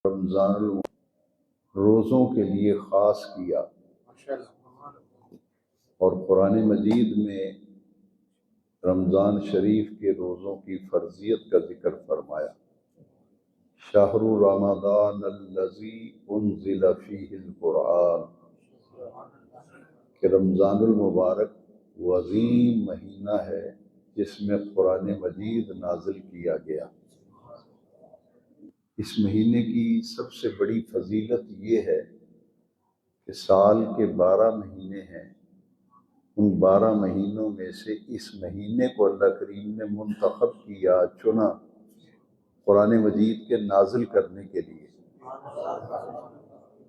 رمضان روزوں کے لیے خاص کیا، اور قرآن مجید میں رمضان شریف کے روزوں کی فرضیت کا ذکر فرمایا۔ شہر رمضان الذی انزل فیہ القرآن، کہ رمضان المبارک وہ عظیم مہینہ ہے جس میں قرآن مجید نازل کیا گیا۔ اس مہینے کی سب سے بڑی فضیلت یہ ہے کہ سال کے 12 مہینے ہیں، ان 12 مہینوں میں سے اس مہینے کو اللہ کریم نے منتخب کیا، چنا قرآن مجید کے نازل کرنے کے لیے۔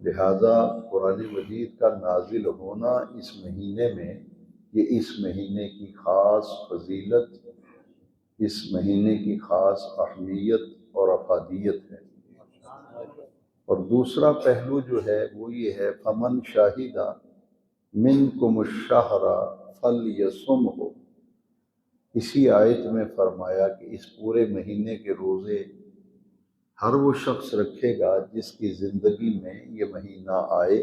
لہذا قرآن مجید کا نازل ہونا اس مہینے میں، یہ اس مہینے کی خاص فضیلت، اس مہینے کی خاص اہمیت اور افادیت ہے۔ اور دوسرا پہلو جو ہے وہ یہ ہے، فمن شاہد منکم الشہر فلیصمہ۔ اسی آیت میں فرمایا کہ اس پورے مہینے کے روزے ہر وہ شخص رکھے گا جس کی زندگی میں یہ مہینہ آئے،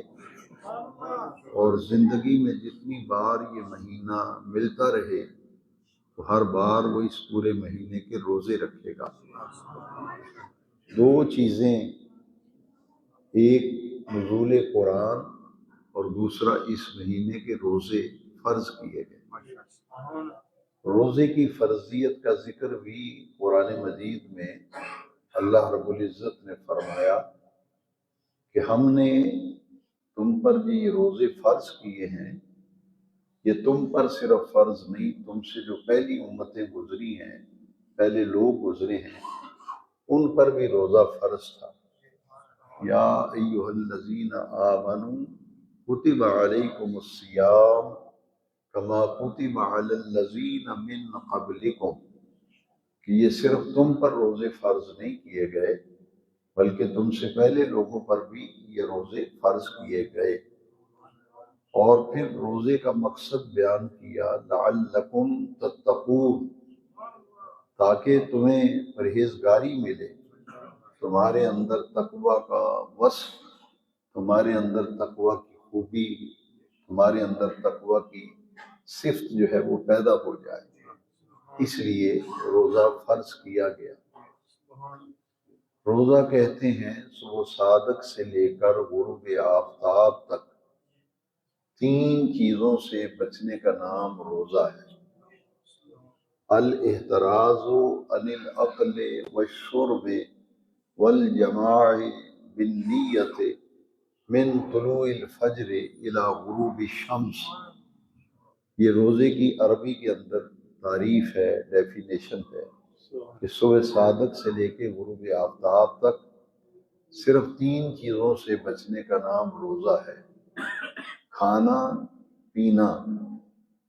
اور زندگی میں جتنی بار یہ مہینہ ملتا رہے تو ہر بار وہ اس پورے مہینے کے روزے رکھے گا۔ دو چیزیں، ایک نزول قرآن اور دوسرا اس مہینے کے روزے فرض کیے گئے۔ روزے کی فرضیت کا ذکر بھی قرآن مجید میں اللہ رب العزت نے فرمایا کہ ہم نے تم پر جو یہ روزے فرض کیے ہیں، یہ تم پر صرف فرض نہیں، تم سے جو پہلی امتیں گزری ہیں، پہلے لوگ گزرے ہیں، ان پر بھی روزہ فرض تھا۔ یا ایھا الذین آمنوا کتب علیکم الصیام کما کتب علی الذین من قبلکم، کہ یہ صرف تم پر روزے فرض نہیں کیے گئے بلکہ تم سے پہلے لوگوں پر بھی یہ روزے فرض کیے گئے۔ اور پھر روزے کا مقصد بیان کیا، لعلکم تتقون، تاکہ تمہیں پرہیزگاری ملے، تمہارے اندر تقوی کا وصف، تمہارے اندر تقوی کی خوبی، تمہارے اندر تقوی کی صفت جو ہے وہ پیدا ہو جائے، اس لیے روزہ فرض کیا گیا۔ روزہ کہتے ہیں صبح صادق سے لے کر غروب آفتاب تک 3 چیزوں سے بچنے کا نام روزہ ہے۔ الاحتراز عن الاکل والشرب والجماع بالنیت من طلوع الفجر الى غروب الشمس۔ یہ روزے کی عربی کے اندر تعریف ہے، ڈیفینیشن ہے کہ صبح صادق سے لے کے غروب آفتاب تک صرف 3 چیزوں سے بچنے کا نام روزہ ہے، کھانا پینا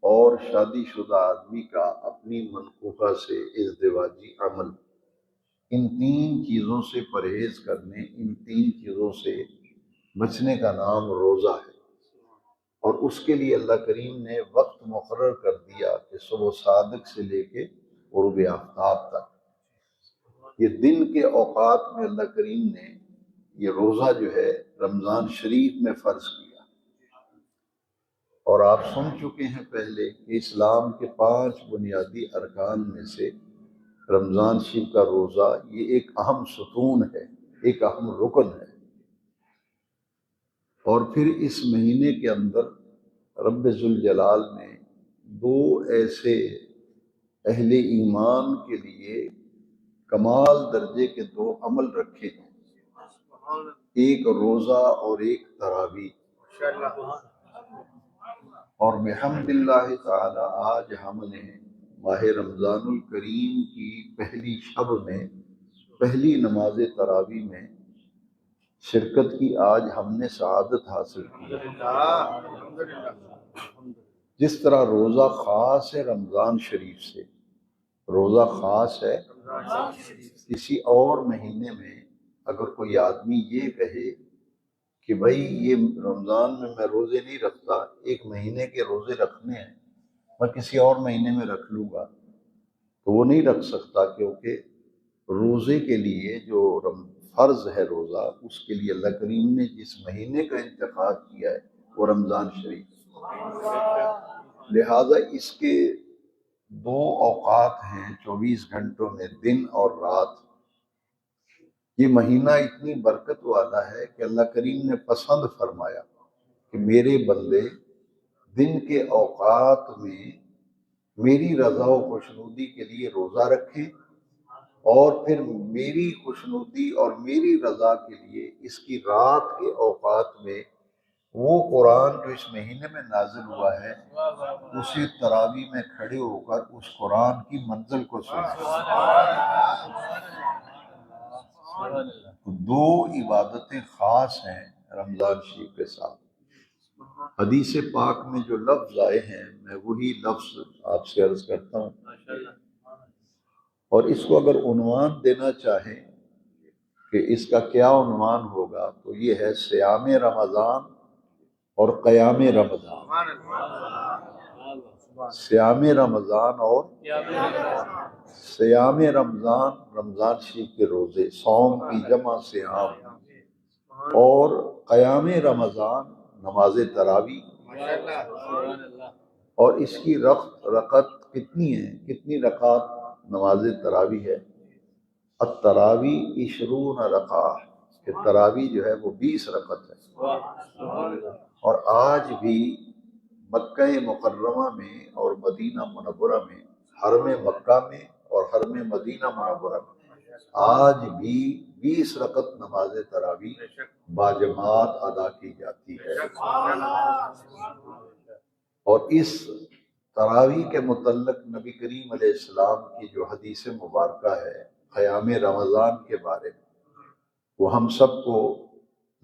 اور شادی شدہ آدمی کا اپنی منقوہہ سے ازدواجی عمل۔ ان 3 چیزوں سے پرہیز کرنے، ان 3 چیزوں سے بچنے کا نام روزہ ہے۔ اور اس کے لیے اللہ کریم نے وقت مقرر کر دیا کہ صبح صادق سے لے کے غروب آفتاب تک، یہ دن کے اوقات میں اللہ کریم نے یہ روزہ جو ہے رمضان شریف میں فرض کیا۔ اور آپ سن چکے ہیں پہلے کہ اسلام کے 5 بنیادی ارکان میں سے رمضان شریف کا روزہ یہ ایک اہم ستون ہے، ایک اہم رکن ہے۔ اور پھر اس مہینے کے اندر رب ذوالجلال نے 2 ایسے اہل ایمان کے لیے کمال درجے کے 2 عمل رکھے ہیں، ایک روزہ اور ایک تراویح۔ اور بحمد اللہ تعالی آج ہم نے ماہ رمضان الکریم کی پہلی شب میں، پہلی نماز تراویح میں شرکت کی، آج ہم نے سعادت حاصل کی۔ جس طرح روزہ خاص ہے رمضان شریف سے، روزہ خاص ہے، کسی اور مہینے میں اگر کوئی آدمی یہ کہے کہ بھائی یہ رمضان میں میں روزے نہیں رکھتا، 1 مہینے کے روزے رکھنے ہیں، میں کسی اور مہینے میں رکھ لوں گا، تو وہ نہیں رکھ سکتا، کیونکہ روزے کے لیے جو فرض ہے روزہ، اس کے لیے اللہ کریم نے جس مہینے کا انتخاب کیا ہے وہ رمضان شریف، لہذا اس کے 2 اوقات ہیں 24 گھنٹوں میں، دن اور رات۔ یہ مہینہ اتنی برکت والا ہے کہ اللہ کریم نے پسند فرمایا کہ میرے بندے دن کے اوقات میں میری رضا و خوشنودی کے لیے روزہ رکھیں، اور پھر میری خوشنودی اور میری رضا کے لیے اس کی رات کے اوقات میں وہ قرآن جو اس مہینے میں نازل ہوا ہے اسی تراویح میں کھڑے ہو کر اس قرآن کی منزل کو سنیں۔ 2 عبادتیں خاص ہیں رمضان شریف کے ساتھ۔ حدیث پاک میں جو لفظ آئے ہیں میں وہی لفظ آپ سے عرض کرتا ہوں، اور اس کو اگر عنوان دینا چاہیں کہ اس کا کیا عنوان ہوگا تو یہ ہے صیام رمضان اور قیام رمضان۔ صیام رمضان اور صیام رمضان، رمضان شریف کے روزے، صوم کی جمع صیام، اور قیام رمضان نماز تراویح۔ اور اس کی رکعت کتنی ہے، کتنی رکعت نماز تراویح ہے؟ التراویح 20 رکعہ، کہ تراویح جو ہے وہ 20 رکعت ہے۔ اور آج بھی مکہ مکرمہ میں اور مدینہ منورہ میں، حرم مکہ میں اور حرم مدینہ منورہ میں آج بھی 20 رکعت نماز تراویح باجماعت ادا کی جاتی ہے۔ اور اس تراویح کے متعلق نبی کریم علیہ السلام کی جو حدیث مبارکہ ہے قیام رمضان کے بارے میں، وہ ہم سب کو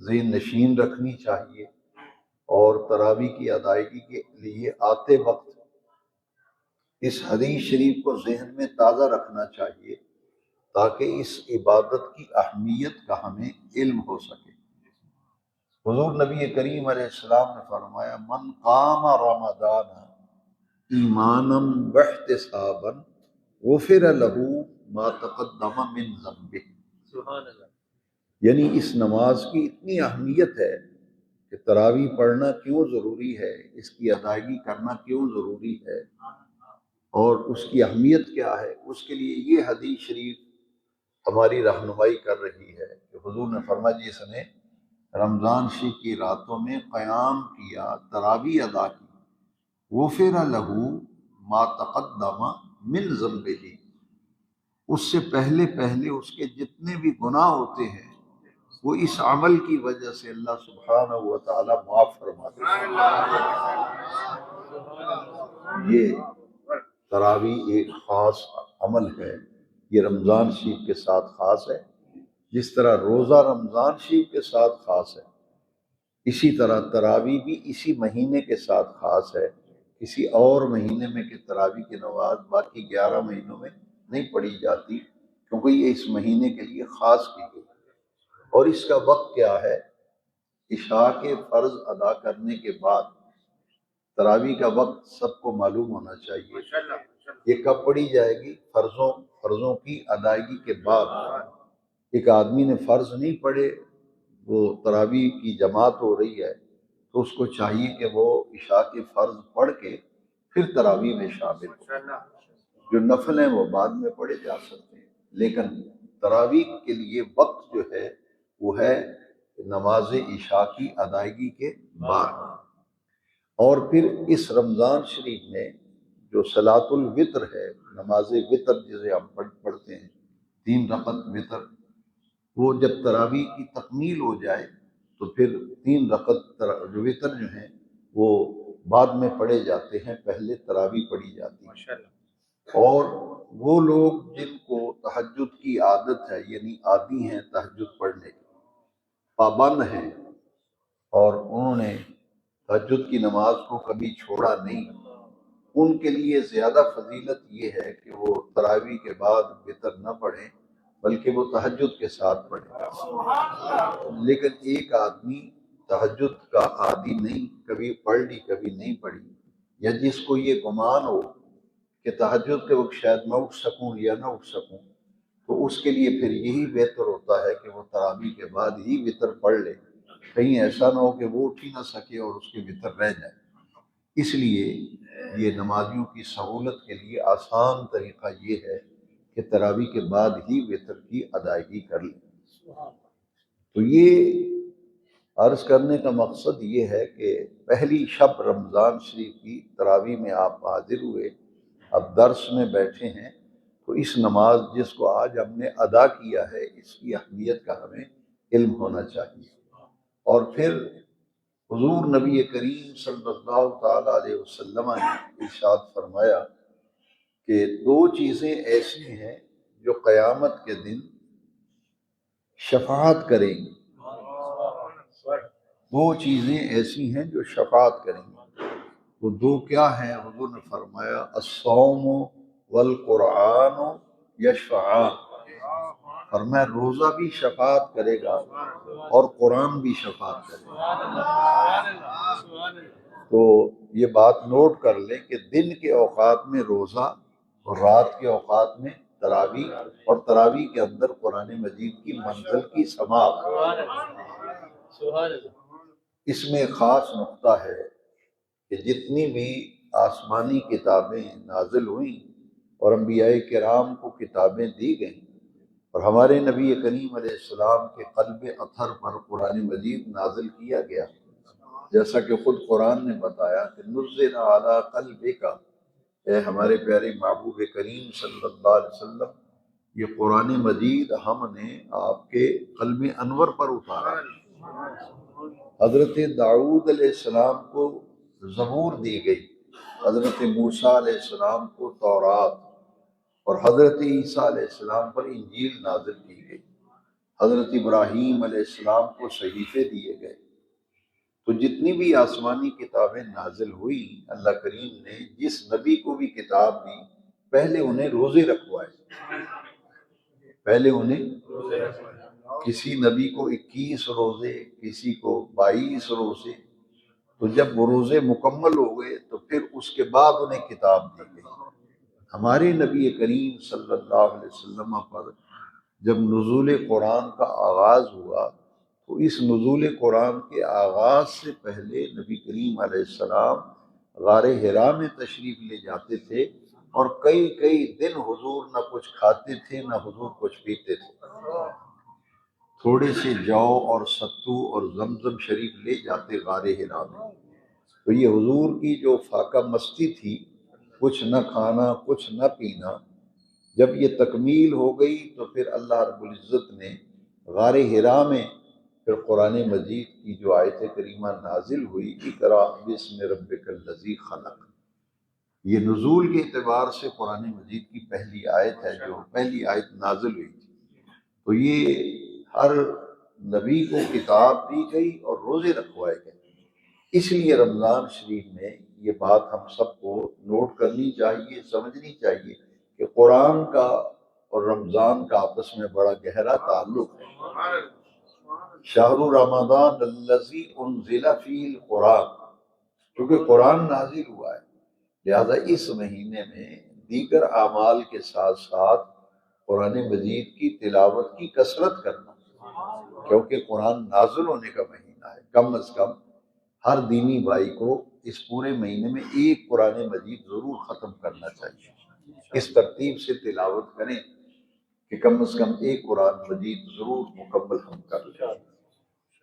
ذہن نشین رکھنی چاہیے، اور تراویح کی ادائیگی کے لیے آتے وقت اس حدیث شریف کو ذہن میں تازہ رکھنا چاہیے تاکہ اس عبادت کی اہمیت کا ہمیں علم ہو سکے۔ حضور نبی کریم علیہ السلام نے فرمایا من قام رمضان ایمانا واحتسابا غفر له ما تقدم من ذنبه۔ سبحان اللہ۔ یعنی اس نماز کی اتنی اہمیت ہے کہ تراویح پڑھنا کیوں ضروری ہے، اس کی ادائیگی کرنا کیوں ضروری ہے، اور اس کی اہمیت کیا ہے، اس کے لیے یہ حدیث شریف ہماری رہنمائی کر رہی ہے کہ حضور نے فرمایا جس نے رمضان شریف کی راتوں میں قیام کیا، تراویح ادا کی، غفر له ما تقدم من ذنبه، اس سے پہلے اس کے جتنے بھی گناہ ہوتے ہیں وہ اس عمل کی وجہ سے اللہ سبحانہ و تعالی معاف فرماتا ہے۔ یہ تراویح ایک خاص عمل ہے، یہ رمضان شریف کے ساتھ خاص ہے، جس طرح روزہ رمضان شریف کے ساتھ خاص ہے، اسی طرح تراویح بھی اسی مہینے کے ساتھ خاص ہے۔ کسی اور مہینے میں کہ تراویح کی نماز باقی 11 مہینوں میں نہیں پڑھی جاتی، کیونکہ یہ اس مہینے کے لیے خاص کی گئی۔ اور اس کا وقت کیا ہے؟ عشاء کے فرض ادا کرنے کے بعد تراویح کا وقت سب کو معلوم ہونا چاہیے۔ یہ کب پڑھی جائے گی؟ فرضوں کی ادائیگی کے بعد۔ ایک آدمی نے فرض نہیں پڑھے، وہ تراویح کی جماعت ہو رہی ہے، تو اس کو چاہیے کہ وہ عشاء کے فرض پڑھ کے پھر تراویح میں شامل ہو۔ جو نفل ہیں وہ بعد میں پڑھے جا سکتے ہیں، لیکن تراویح کے لیے وقت جو ہے وہ ہے نماز عشاء کی ادائیگی کے بعد۔ اور پھر اس رمضان شریف میں جو صلاۃ الوتر ہے، نماز وتر جسے ہم پڑھتے ہیں 3 رکعت وتر، وہ جب تراویح کی تکمیل ہو جائے تو پھر 3 رکعت وتر جو ہیں وہ بعد میں پڑھے جاتے ہیں، پہلے تراویح پڑھی جاتی ہے۔ اور وہ لوگ جن کو تہجد کی عادت ہے، یعنی عادی ہیں تہجد پڑھنے کے، پابند ہیں، اور انہوں نے تہجد کی نماز کو کبھی چھوڑا نہیں، ان کے لیے زیادہ فضیلت یہ ہے کہ وہ تراویح کے بعد وتر نہ پڑھیں بلکہ وہ تہجد کے ساتھ پڑھیں۔ لیکن ایک آدمی تہجد کا عادی نہیں، کبھی پڑھ لی کبھی نہیں پڑھی، یا جس کو یہ گمان ہو کہ تہجد کے وقت شاید میں اٹھ سکوں یا نہ اٹھ سکوں، تو اس کے لیے پھر یہی بہتر ہوتا ہے کہ وہ تراویح کے بعد ہی وطر پڑھ لے، کہیں ایسا نہ ہو کہ وہ اٹھ ہی نہ سکے اور اس کے وطر رہ جائے۔ اس لیے یہ نمازیوں کی سہولت کے لیے آسان طریقہ یہ ہے کہ تراویح کے بعد ہی وطر کی ادائیگی کر لیں۔ تو یہ عرض کرنے کا مقصد یہ ہے کہ پہلی شب رمضان شریف کی تراویح میں آپ حاضر ہوئے، اب درس میں بیٹھے ہیں، تو اس نماز جس کو آج ہم نے ادا کیا ہے اس کی اہمیت کا ہمیں علم ہونا چاہیے۔ اور پھر حضور نبی کریم صلی اللہ تعالی علیہ وسلم نے ارشاد فرمایا کہ دو چیزیں ایسی ہیں جو قیامت کے دن شفاعت کریں گی، دو چیزیں ایسی ہیں جو شفاعت کریں گی۔ وہ دو کیا ہیں؟ حضور نے فرمایا الصوم والقرآن یشفعان، فرمایا روزہ بھی شفاعت کرے گا اور قرآن بھی شفاعت کرے گا۔ تو یہ بات نوٹ کر لیں کہ دن کے اوقات میں روزہ اور رات کے اوقات میں تراویح، اور تراویح کے اندر قرآن مجید کی منزل کی سماعت۔ اس میں خاص نقطہ ہے کہ جتنی بھی آسمانی کتابیں نازل ہوئیں اور انبیاء کرام کو کتابیں دی گئیں اور ہمارے نبی کریم علیہ السلام کے قلب اطہر پر قرآن مجید نازل کیا گیا، جیسا کہ خود قرآن نے بتایا کہ نزل علی قلبک، اے ہمارے پیارے محبوب کریم صلی اللہ علیہ وسلم، یہ قرآن مجید ہم نے آپ کے قلب انور پر اتارا۔ حضرت داؤد علیہ السلام کو زبور دی گئی، حضرت موسیٰ علیہ السلام کو تورات، اور حضرت عیسیٰ علیہ السلام پر انجیل نازل کی گئی، حضرت ابراہیم علیہ السلام کو صحیفے دیے گئے۔ تو جتنی بھی آسمانی کتابیں نازل ہوئی، اللہ کریم نے جس نبی کو بھی کتاب دی پہلے انہیں روزے رکھوائے، پہلے انہیں کسی نبی کو 21 روزے، کسی کو 22 روزے، تو جب وہ روزے مکمل ہو گئے تو پھر اس کے بعد انہیں کتاب دی گئی۔ ہمارے نبی کریم صلی اللہ علیہ وسلم پر جب نزول قرآن کا آغاز ہوا تو اس نزول قرآن کے آغاز سے پہلے نبی کریم علیہ السلام غار حرا میں تشریف لے جاتے تھے، اور کئی کئی دن حضور نہ کچھ کھاتے تھے نہ حضور کچھ پیتے تھے، تھوڑے سے جو اور ستو اور زمزم شریف لے جاتے غار حرا میں۔ تو یہ حضور کی جو فاقہ مستی تھی، کچھ نہ کھانا کچھ نہ پینا، جب یہ تکمیل ہو گئی تو پھر اللہ رب العزت نے غار حرا میں پھر قرآن مجید کی جو آیت کریمہ نازل ہوئی، اقرأ بسم ربک الذی خلق، یہ نزول کے اعتبار سے قرآن مجید کی پہلی آیت ہے، جو پہلی آیت نازل ہوئی تھی۔ تو یہ ہر نبی کو کتاب دی گئی اور روزے رکھوائے گئے۔ اس لیے رمضان شریف میں یہ بات ہم سب کو نوٹ کرنی چاہیے، سمجھنی چاہیے کہ قرآن کا اور رمضان کا آپس میں بڑا گہرا تعلق ہے۔ شہر رمضان الذی انزل فیہ القرآن، کیونکہ قرآن نازل ہوا ہے، لہذا اس مہینے میں دیگر اعمال کے ساتھ ساتھ قرآن مجید کی تلاوت کی کثرت کرنا، کیونکہ قرآن نازل ہونے کا مہینہ ہے۔ کم از کم ہر دینی بھائی کو اس پورے مہینے میں ایک قرآن مجید ضرور ختم کرنا چاہیے، اس ترتیب سے تلاوت کریں کہ کم از کم ایک قرآن مجید ضرور مکمل ہم کر لیں۔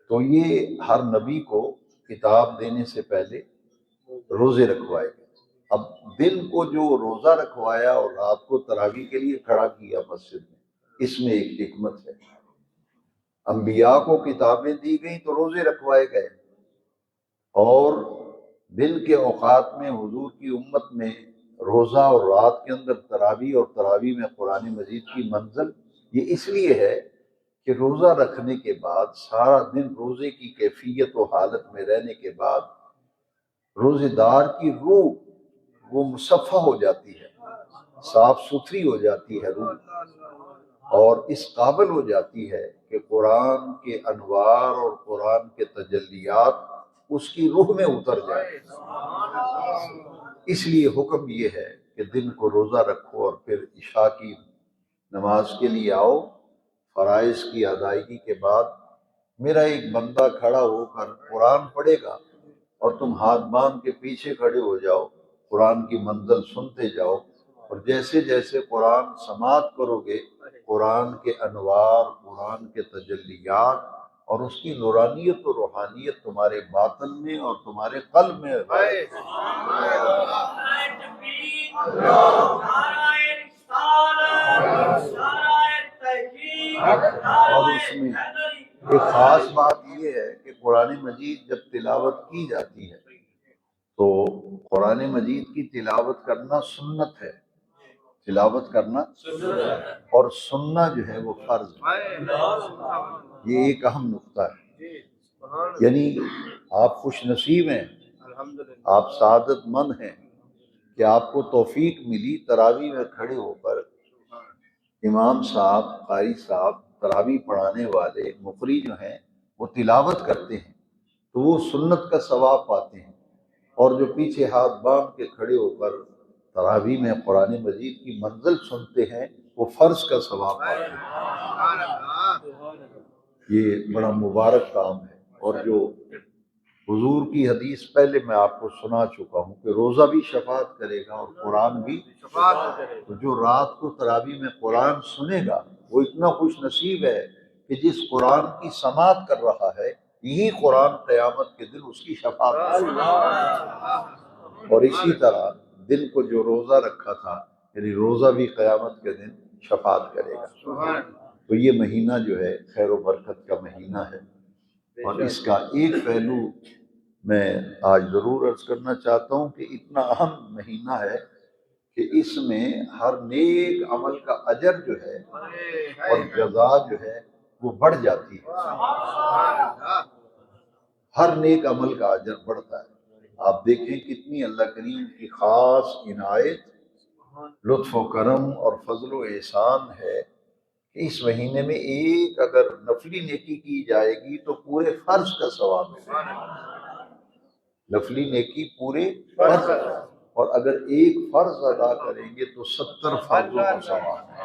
تو یہ ہر نبی کو کتاب دینے سے پہلے روزے رکھوائے گئے۔ اب دن کو جو روزہ رکھوایا اور رات کو تراویح کے لیے کھڑا کیا مسجد میں، اس میں ایک حکمت ہے۔ انبیاء کو کتابیں دی گئیں تو روزے رکھوائے گئے، اور دن کے اوقات میں حضور کی امت میں روزہ اور رات کے اندر تراویح، اور تراویح میں قرآن مجید کی منزل، یہ اس لیے ہے کہ روزہ رکھنے کے بعد سارا دن روزے کی کیفیت و حالت میں رہنے کے بعد روزے دار کی روح وہ مصفح ہو جاتی ہے، صاف ستھری ہو جاتی ہے روح، اور اس قابل ہو جاتی ہے کہ قرآن کے انوار اور قرآن کے تجلیات اس کی روح میں اتر جائے۔ اس لیے حکم یہ ہے کہ دن کو روزہ رکھو اور پھر عشاء کی نماز کے لیے آؤ، فرائض کی ادائیگی کے بعد میرا ایک بندہ کھڑا ہو کر قرآن پڑھے گا اور تم ہاتھ باندھ کے پیچھے کھڑے ہو جاؤ، قرآن کی منزل سنتے جاؤ، اور جیسے جیسے قرآن سماعت کرو گے قرآن کے انوار، قرآن کے تجلیات اور اس کی نورانیت و روحانیت تمہارے باطن میں اور تمہارے قلب میں اور اس میں ایک خاص بات یہ ہے کہ قرآن مجید جب تلاوت کی جاتی ہے تو قرآن مجید کی تلاوت کرنا سنت ہے، تلاوت کرنا اور سننا جو ہے وہ فرض ہے۔ یہ ایک اہم نقطہ ہے، یعنی آپ خوش نصیب ہیں، آپ سعادت مند ہیں کہ آپ کو توفیق ملی تراویح میں کھڑے ہو کر امام صاحب، قاری صاحب، تراویح پڑھانے والے مقری جو ہیں وہ تلاوت کرتے ہیں تو وہ سنت کا ثواب پاتے ہیں، اور جو پیچھے ہاتھ باندھ کے کھڑے ہو کر تراویح میں قرآن مجید کی منزل سنتے ہیں وہ فرض کا ثواب پاتے ہیں۔ یہ بڑا مبارک کام ہے، اور جو حضور کی حدیث پہلے میں آپ کو سنا چکا ہوں کہ روزہ بھی شفاعت کرے گا اور قرآن بھی شفاعت کرے گا۔ تو جو رات کو تراویح میں قرآن سنے گا وہ اتنا خوش نصیب ہے کہ جس قرآن کی سماعت کر رہا ہے یہی قرآن قیامت کے دن اس کی شفاعت کرے گا۔ اور اسی طرح دل کو جو روزہ رکھا تھا یعنی روزہ بھی قیامت کے دن شفاعت کرے گا۔ تو یہ مہینہ جو ہے خیر و برکت کا مہینہ ہے، اور اس کا ایک پہلو میں آج ضرور عرض کرنا چاہتا ہوں کہ اتنا اہم مہینہ ہے کہ اس میں ہر نیک عمل کا اجر جو ہے اور جزا جو ہے وہ بڑھ جاتی ہے، ہر نیک عمل کا اجر بڑھتا ہے۔ آپ دیکھیں کتنی اللہ کریم کی خاص عنایت، لطف و کرم اور فضل و احسان ہے کہ اس مہینے میں ایک اگر نفلی نیکی کی جائے گی تو پورے فرض کا ثواب ملے گا، نفلی نیکی پورے فرض، اور اگر ایک فرض ادا کریں گے تو 70 فرضوں کا ثواب ہے۔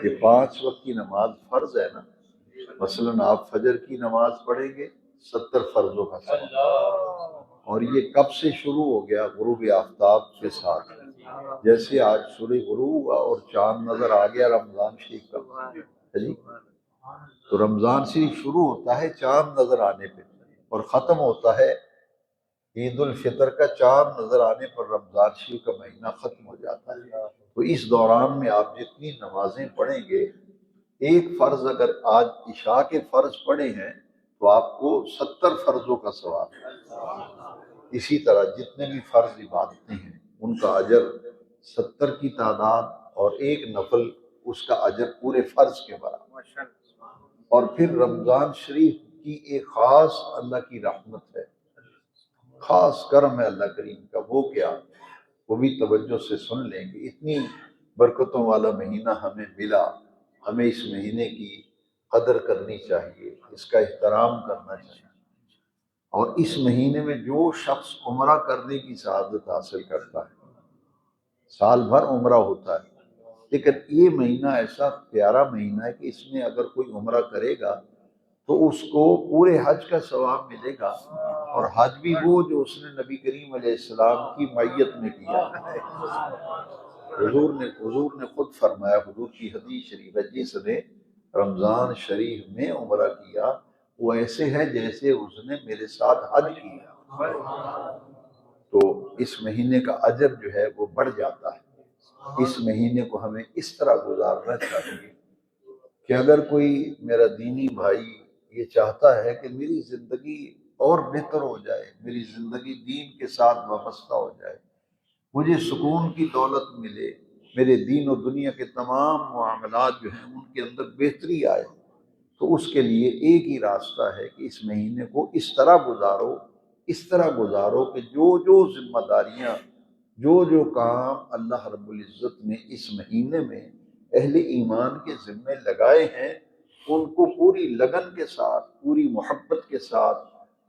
یہ 5 وقت کی نماز فرض ہے نا، مثلاً آپ فجر کی نماز پڑھیں گے 70 فرضوں کا ثواب، اور یہ کب سے شروع ہو گیا؟ غروب آفتاب کے ساتھ، جیسے آج سورج غروب ہوا اور چاند نظر آ گیا رمضان شریف کا، جی تو رمضان شریف شروع ہوتا ہے چاند نظر آنے پہ اور ختم ہوتا ہے عید الفطر کا چاند نظر آنے پر، رمضان شریف کا مہینہ ختم ہو جاتا ہے۔ تو اس دوران میں آپ جتنی نمازیں پڑھیں گے، ایک فرض اگر آج عشاء کے فرض پڑھے ہیں تو آپ کو 70 فرضوں کا ثواب ہے۔ اسی طرح جتنے بھی فرض عبادتیں ہیں ان کا اجر 70 کی تعداد اور ایک نفل اس کا اجر پورے فرض کے برابر۔ اور پھر رمضان شریف کی ایک خاص اللہ کی رحمت ہے، خاص کرم ہے اللہ کریم کا، وہ کیا؟ وہ بھی توجہ سے سن لیں کہ اتنی برکتوں والا مہینہ ہمیں ملا، ہمیں اس مہینے کی قدر کرنی چاہیے، اس کا احترام کرنا چاہیے۔ اور اس مہینے میں جو شخص عمرہ کرنے کی سعادت حاصل کرتا ہے، سال بھر عمرہ ہوتا ہے لیکن یہ مہینہ ایسا پیارا مہینہ ہے کہ اس میں اگر کوئی عمرہ کرے گا تو اس کو پورے حج کا ثواب ملے گا، اور حج بھی وہ جو اس نے نبی کریم علیہ السلام کی معیت میں کیا۔ حضور نے خود فرمایا، حضور کی حدیث شریف ہے، جس نے رمضان شریف میں عمرہ کیا وہ ایسے ہے جیسے اس نے میرے ساتھ حج کیا۔ تو اس مہینے کا اجر جو ہے وہ بڑھ جاتا ہے۔ اس مہینے کو ہمیں اس طرح گزارنا چاہیے کہ اگر کوئی میرا دینی بھائی یہ چاہتا ہے کہ میری زندگی اور بہتر ہو جائے، میری زندگی دین کے ساتھ وابستہ ہو جائے، مجھے سکون کی دولت ملے، میرے دین و دنیا کے تمام معاملات جو ہیں ان کے اندر بہتری آئے، تو اس کے لیے ایک ہی راستہ ہے کہ اس مہینے کو اس طرح گزارو کہ جو ذمہ داریاں، جو کام اللہ رب العزت نے اس مہینے میں اہل ایمان کے ذمے لگائے ہیں ان کو پوری لگن کے ساتھ، پوری محبت کے ساتھ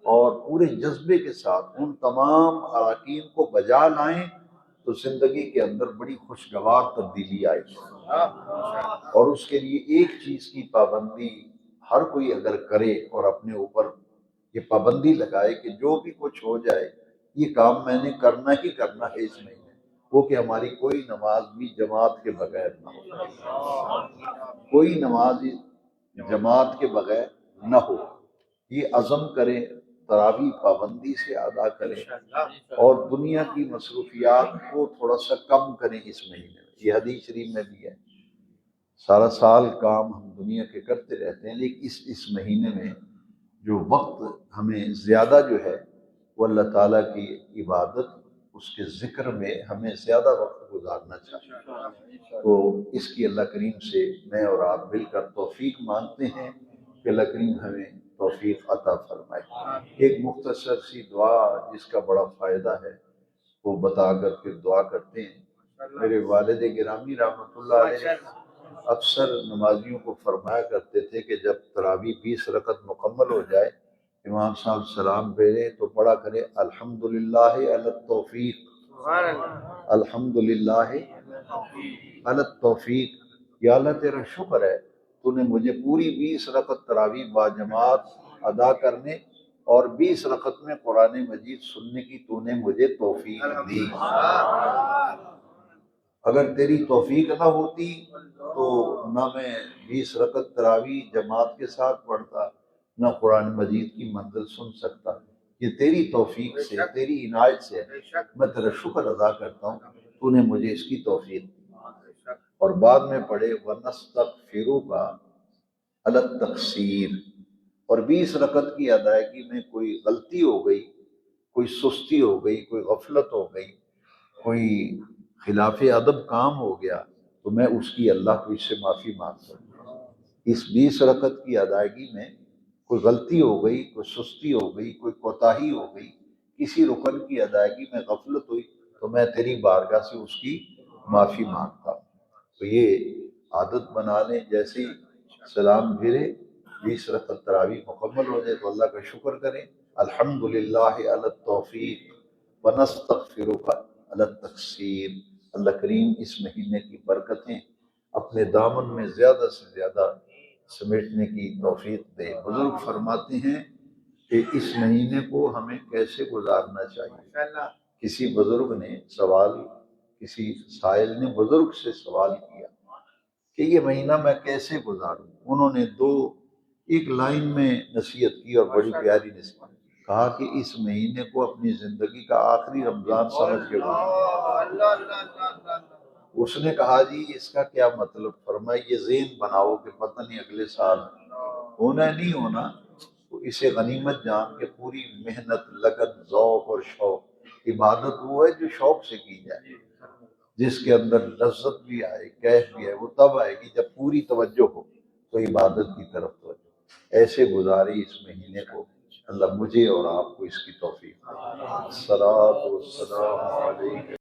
اور پورے جذبے کے ساتھ ان تمام اراکین کو بجا لائیں، تو زندگی کے اندر بڑی خوشگوار تبدیلی آئے گی۔ اور اس کے لیے ایک چیز کی پابندی ہر کوئی اگر کرے اور اپنے اوپر یہ پابندی لگائے کہ جو بھی کچھ ہو جائے یہ کام میں نے کرنا ہی کرنا ہے اس مہینے، وہ کہ ہماری کوئی نماز بھی جماعت کے بغیر نہ ہو، کوئی نماز جماعت کے بغیر نہ ہو، یہ عزم کرے، تراویح پابندی سے ادا کرے اور دنیا کی مصروفیات کو تھوڑا سا کم کریں اس مہینے میں۔ یہ حدیث شریف میں بھی ہے، سارا سال کام ہم دنیا کے کرتے رہتے ہیں، لیکن اس مہینے میں جو وقت ہمیں زیادہ جو ہے وہ اللہ تعالیٰ کی عبادت، اس کے ذکر میں ہمیں زیادہ وقت گزارنا چاہیے۔ تو اس کی اللہ کریم سے میں اور آپ مل کر توفیق مانگتے ہیں کہ اللہ کریم ہمیں توفیق عطا فرمائے۔ ایک مختصر سی دعا جس کا بڑا فائدہ ہے وہ بتا کر پھر دعا کرتے ہیں۔ میرے والد گرامی رحمۃ اللہ علیہ اکثر نمازیوں کو فرمایا کرتے تھے کہ جب تراویح 20 رکعت مکمل ہو جائے، امام صاحب سلام پھیرے تو پڑھا کرے الحمدللہ علی التوفیق، الحمدللہ علی التوفیق، یا اللہ تیرا شکر ہے تو نے مجھے پوری 20 رکعت تراویح باجماعت ادا کرنے اور 20 رکعت میں قرآن مجید سننے کی تو نے مجھے توفیق دی۔ اگر تیری توفیق نہ ہوتی تو نہ میں 20 رکعت تراویح جماعت کے ساتھ پڑھتا، نہ قرآن مجید کی منزل سن سکتا۔ یہ تیری توفیق سے، تیری عنایت سے میں تیرا شکر ادا کرتا ہوں، تو نے مجھے اس کی توفیق دی۔ اور بعد میں پڑھے وَنَسْتَغْفِرُكَ عَلَى التَّقْصِيرِ، اور 20 رکعت کی ادائیگی میں کوئی غلطی ہو گئی، کوئی سستی ہو گئی، کوئی غفلت ہو گئی، کوئی خلاف ادب کام ہو گیا تو میں اس کی اللہ کو اس سے معافی مانگتا ہوں۔ اس 20 رکعت کی ادائیگی میں کوئی غلطی ہو گئی، کوئی سستی ہو گئی، کوئی کوتاہی ہو گئی، کسی رکن کی ادائیگی میں غفلت ہوئی تو میں تیری بارگاہ سے اس کی معافی مانگتا ہوں۔ تو یہ عادت بنا لیں، جیسے ہی سلام پھرے 20 رکعت تراویح مکمل ہو جائے تو اللہ کا شکر کریں، الحمدللہ علی التوفیق ونستغفرک علی التقصیر۔ اللہ کریم اس مہینے کی برکتیں اپنے دامن میں زیادہ سے زیادہ سمیٹنے کی توفیق دے۔ بزرگ فرماتے ہیں کہ اس مہینے کو ہمیں کیسے گزارنا چاہیے۔ کسی بزرگ نے کسی سائل نے بزرگ سے سوال کیا کہ یہ مہینہ میں کیسے گزاروں۔ انہوں نے ایک لائن میں نصیحت کی اور بڑی پیاری نصیحت، کہا کہ اس مہینے کو اپنی زندگی کا آخری رمضان سمجھ کے گزارو۔ اس نے کہا جی اس کا کیا مطلب؟ فرمایا یہ ذہن بناؤ کہ پتہ نہیں اگلے سال ہونا نہیں ہونا، تو اسے غنیمت جان کے پوری محنت، لگن، ذوق اور شوق، عبادت وہ ہے جو شوق سے کی جائے، جس کے اندر لذت بھی آئے، کیف بھی آئے، وہ تب آئے گی جب پوری توجہ ہو تو عبادت کی طرف توجہ۔ ایسے گزارے اس مہینے کو، اللہ مجھے اور آپ کو اس کی توفیق دے۔ الصلاۃ والسلام علیکم۔